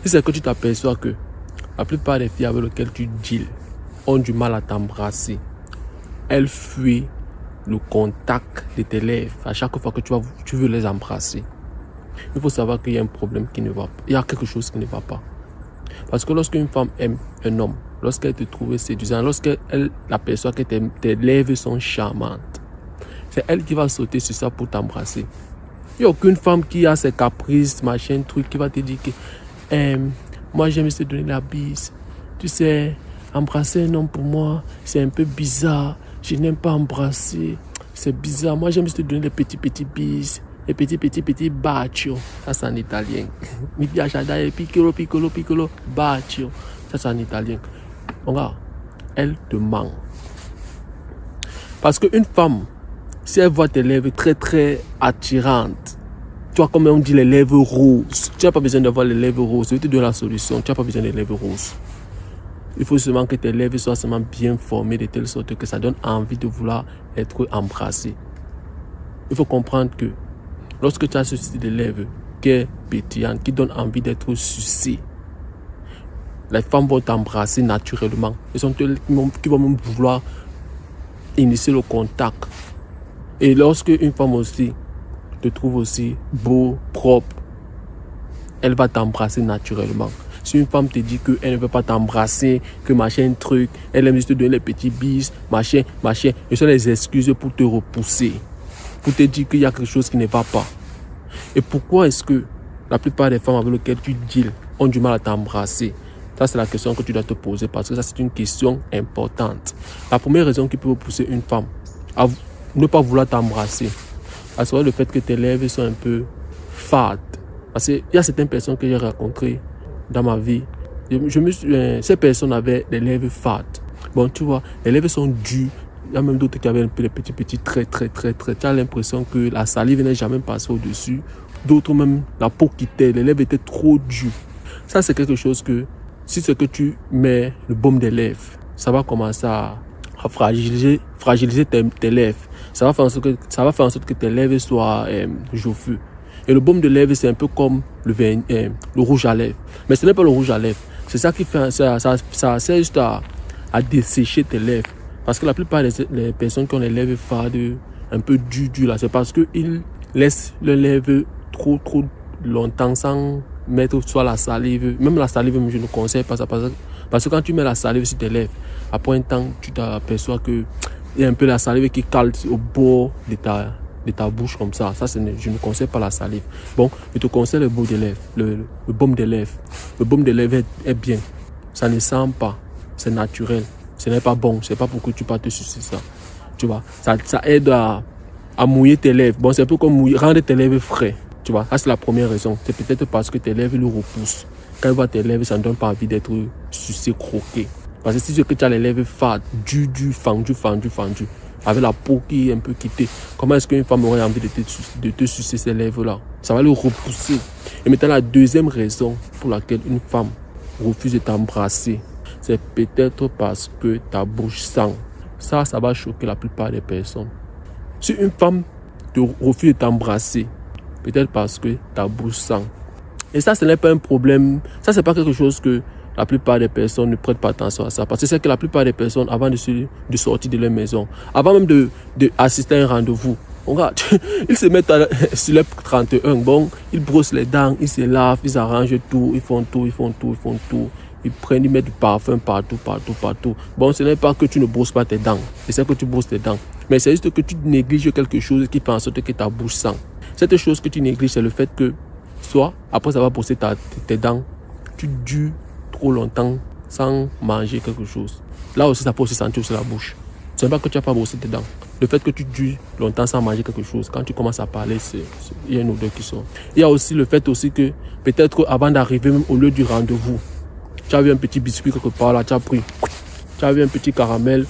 Si c'est que tu t'aperçois que la plupart des filles avec lesquelles tu deals ont du mal à t'embrasser, elles fuient le contact de tes lèvres à chaque fois que tu veux les embrasser, il faut savoir qu'il y a un problème qui ne va pas. Il y a quelque chose qui ne va pas. Parce que lorsqu'une femme aime un homme, lorsqu'elle te trouve séduisant, lorsqu'elle aperçoit que tes lèvres sont charmantes, c'est elle qui va sauter sur ça pour t'embrasser. Il n'y a aucune femme qui a ses caprices, machin, truc, qui va te dire que moi j'aime se donner la bise. Tu sais, embrasser un homme pour moi, c'est un peu bizarre. Je n'aime pas embrasser. C'est bizarre. Moi j'aime se donner des petits bises. Les petits bacio. Ça c'est en italien. Mi piace dare piccolo bacio. Ça c'est en italien. Regarde, elle te ment. Parce qu'une femme, si elle voit tes lèvres très très attirantes, tu vois comme on dit les lèvres roses, tu n'as pas besoin d'avoir les lèvres roses, je vais te donner la solution, tu n'as pas besoin des lèvres roses. Il faut seulement que tes lèvres soient seulement bien formées de telle sorte que ça donne envie de vouloir être embrassé. Il faut comprendre que lorsque tu as ce style de lèvres qui est pétillant, qui donne envie d'être sucé, les femmes vont t'embrasser naturellement. Elles sont elles qui vont même vouloir initier le contact. Et lorsque une femme aussi te trouve aussi beau, propre, elle va t'embrasser naturellement. Si une femme te dit qu'elle ne veut pas t'embrasser, que machin truc, elle aime juste te donner les petits bis, machin, ce sont les excuses pour te repousser, pour te dire qu'il y a quelque chose qui ne va pas. Et pourquoi est-ce que la plupart des femmes avec lesquelles tu deals ont du mal à t'embrasser? Ça, c'est la question que tu dois te poser parce que ça, c'est une question importante. La première raison qui peut pousser une femme à ne pas vouloir t'embrasser, c'est le fait que tes lèvres sont un peu fades. Parce qu'il y a certaines personnes que j'ai rencontrées dans ma vie. Ces personnes avaient des lèvres fades. Bon, tu vois, les lèvres sont dures. Il y a même d'autres qui avaient un peu des petits traits, très. Tu as l'impression que la salive n'est jamais passée au-dessus. D'autres même, la peau quittait, les lèvres étaient trop dures. Ça, c'est quelque chose que, si c'est que tu mets le baume des lèvres, ça va commencer à fragiliser tes lèvres. Ça va faire en sorte que tes lèvres soient joufflues. Et le baume de lèvres, c'est un peu comme le rouge à lèvres. Mais ce n'est pas le rouge à lèvres. C'est ça qui fait, ça sert juste à dessécher tes lèvres. Parce que la plupart des personnes qui ont les lèvres fades, un peu dures là, c'est parce qu'ils laissent leurs lèvres trop longtemps sans mettre soit la salive. Même la salive, je ne conseille pas ça. Parce que quand tu mets la salive sur tes lèvres, après un temps, tu t'aperçois qu'il y a un peu la salive qui cale au bord de ta bouche comme ça. Ça, je ne conseille pas la salive. Bon, je te conseille le baume des lèvres, le baume des lèvres. Le baume des lèvres est bien. Ça ne sent pas. C'est naturel. Ce n'est pas bon. C'est pas pour que tu vas te sucer ça. Tu vois, ça aide à mouiller tes lèvres. Bon, c'est un peu comme rendre tes lèvres frais. Tu vois, ça c'est la première raison. C'est peut-être parce que tes lèvres le repoussent. Quand il voit tes lèvres, ça ne donne pas envie d'être sucé, croqué. Parce que si tu as les lèvres fades, fendues, avec la peau qui est un peu quittée, comment est-ce qu'une femme aurait envie de te sucer ces lèvres-là? Ça va le repousser. Et maintenant, la deuxième raison pour laquelle une femme refuse de t'embrasser, c'est peut-être parce que ta bouche sent. Ça va choquer la plupart des personnes. Si une femme te refuse de t'embrasser, peut-être parce que ta bouche sent. Et ça, ce n'est pas un problème. Ça, c'est pas quelque chose que la plupart des personnes ne prêtent pas attention à ça. Parce que c'est que la plupart des personnes, avant de sortir de leur maison, avant même d'assister à un rendez-vous, regarde, ils se mettent sur les 31. Bon, ils brossent les dents, ils se lavent, ils arrangent tout, ils font tout. Ils mettent du parfum partout. Bon, ce n'est pas que tu ne brosses pas tes dents. C'est que tu brosses tes dents. Mais c'est juste que tu négliges quelque chose qui fait en sorte que ta bouche sent. Cette chose que tu négliges, c'est le fait que, soit, après avoir brossé tes dents, tu dures trop longtemps sans manger quelque chose. Là aussi, ça peut aussi sentir sur la bouche. Ce n'est pas que tu n'as pas brossé tes dents. Le fait que tu dures longtemps sans manger quelque chose, quand tu commences à parler, il y a une odeur qui sort. Il y a aussi le fait aussi que, peut-être avant d'arriver même au lieu du rendez-vous, tu as vu un petit biscuit quelque part là, tu as vu un petit caramel.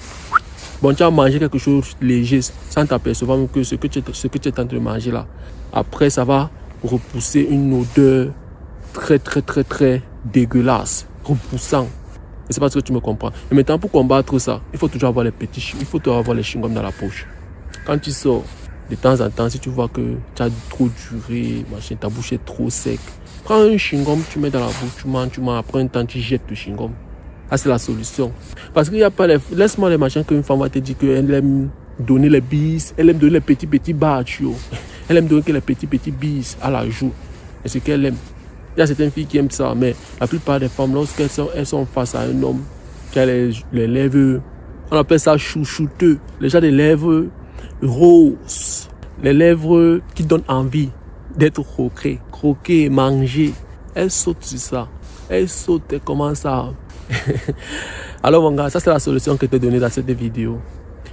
Bon, tu as mangé quelque chose de léger sans t'apercevoir que ce que tu es en train de manger là. Après, ça va repousser une odeur très dégueulasse, repoussant. Et c'est parce que tu me comprends. Et maintenant, pour combattre ça, il faut toujours avoir les chewing-gums dans la poche. Quand tu sors, de temps en temps, si tu vois que tu as trop duré, machin, ta bouche est trop sec, Prends un chewing-gum, tu mets dans la bouche, tu manges, après un temps, tu jettes le chewing-gum. Ça, c'est la solution. Parce qu'il n'y a pas les... Laisse-moi les machins qu'une femme va te dire qu'elle aime donner les bis, elle aime donner les petits bâtures. Elle aime donner que les petits bis à la joue. Et c'est ce qu'elle aime. Il y a certaines filles qui aiment ça, mais la plupart des femmes, lorsqu'elles sont face à un homme qui a les lèvres, on appelle ça chouchouteux, les gens des lèvres roses, les lèvres qui donnent envie d'être croquées, manger. Elles sautent sur ça. Elles sautent et commencent à... Alors mon gars, ça c'est la solution que je t'ai donnée dans cette vidéo.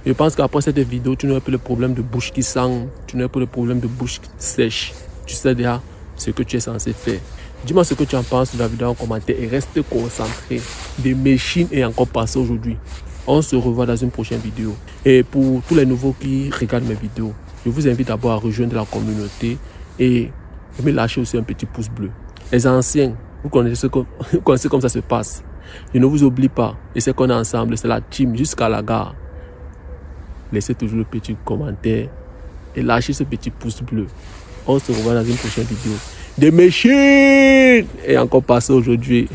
Je pense qu'après cette vidéo, tu n'auras plus le problème de bouche qui sent, tu n'auras plus le problème de bouche sèche. Tu sais déjà ce que tu es censé faire. Dis-moi ce que tu en penses de la vidéo en commentaire et reste concentré. Des machines et encore passé aujourd'hui. On se revoit dans une prochaine vidéo. Et pour tous les nouveaux qui regardent mes vidéos, je vous invite d'abord à rejoindre la communauté et me lâcher aussi un petit pouce bleu. Les anciens, vous connaissez comme ça se passe. Je ne vous oublie pas. Et c'est qu'on est ensemble, c'est la team jusqu'à la gare. Laissez toujours le petit commentaire et lâchez ce petit pouce bleu. On se revoit dans une prochaine vidéo. Des machines et encore passé aujourd'hui.